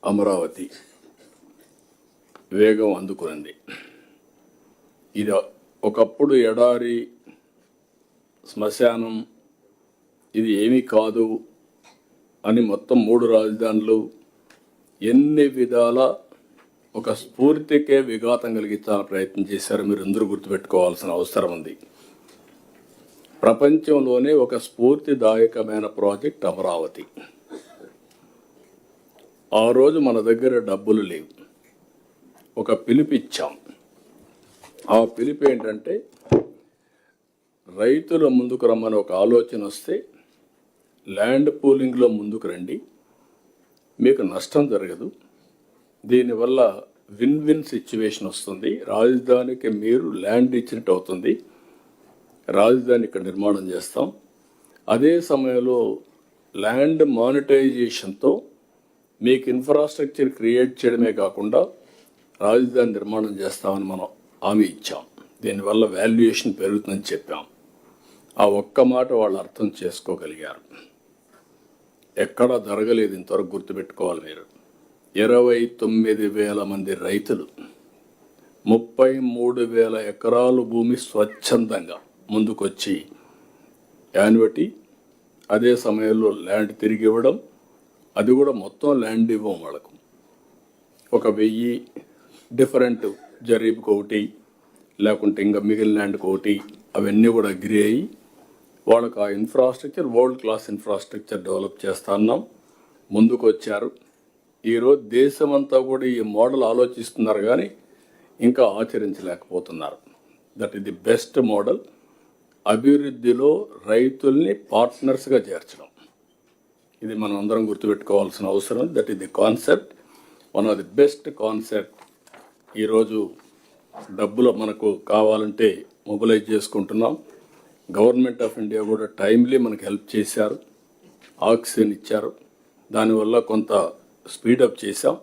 అమరావతి వేగం అందుకునింది. ఇది ఒకప్పుడు ఎడారి శ్మశానం, ఇది ఏమీ కాదు అని మొత్తం 3 రాజధానులు ఎన్ని విధాల ఒక స్ఫూర్తికే విఘాతం కలిగించాలని ప్రయత్నం చేశారు. మీరు అందరూ గుర్తుపెట్టుకోవాల్సిన అవసరం ఉంది. ప్రపంచంలోనే ఒక స్ఫూర్తిదాయకమైన ప్రాజెక్ట్ అమరావతి. ఆ రోజు మన దగ్గర డబ్బులు లేవు, ఒక పిలుపిచ్చాం. ఆ పిలుపు ఏంటంటే రైతుల ముందుకు రమ్మని ఒక ఆలోచన వస్తే ల్యాండ్ పూలింగ్లో ముందుకు రండి, మీకు నష్టం జరగదు, దీనివల్ల విన్ విన్ సిచ్యువేషన్ వస్తుంది, రాజధానికి మీరు ల్యాండ్ ఇచ్చినట్టు అవుతుంది, రాజధాని ఇక్కడ నిర్మాణం చేస్తాం, అదే సమయంలో ల్యాండ్ మానిటైజేషన్తో మీకు ఇన్ఫ్రాస్ట్రక్చర్ క్రియేట్ చేయడమే కాకుండా రాజధాని నిర్మాణం చేస్తామని మనం హామీ ఇచ్చాం. దీనివల్ల వాల్యుయేషన్ పెరుగుతుందని చెప్పాం. ఆ ఒక్క మాట వాళ్ళు అర్థం చేసుకోగలిగారు. ఎక్కడా జరగలేదు ఇంతవరకు, గుర్తుపెట్టుకోవాలి మీరు. 29,000 మంది రైతులు 33,000 ఎకరాలు భూమి స్వచ్ఛందంగా ముందుకొచ్చి యాన్యుటీ, అదే సమయంలో ల్యాండ్ తిరిగి ఇవ్వడం, అది కూడా మొత్తం ల్యాండ్ ఇవ్వం వాళ్ళకు. 1,000 డిఫరెంట్ జరీబ్కి ఒకటి, లేకుంటే ఇంకా మిగిలిన ల్యాండ్కి ఒకటి, అవన్నీ కూడా అగ్రి అయ్యి వాళ్ళకు ఆ infrastructure world class infrastructure develop చేస్తున్నాం. ముందుకు వచ్చారు. ఈరోజు దేశమంతా కూడా ఈ మోడల్ ఆలోచిస్తున్నారు కానీ ఇంకా ఆచరించలేకపోతున్నారు. That is the best model. అభివృద్ధిలో రైతుల్ని పార్ట్నర్స్గా చేర్చడం, ఇది మనం అందరం గుర్తుపెట్టుకోవాల్సిన అవసరం. That is the concept, one of the best concept. ఈరోజు డబ్బులు మనకు కావాలంటే మొబిలైజ్ చేసుకుంటున్నాం. గవర్నమెంట్ ఆఫ్ ఇండియా కూడా టైమ్లీ మనకు హెల్ప్ చేశారు, ఆక్సిజన్ ఇచ్చారు, దానివల్ల కొంత స్పీడప్ చేశాం.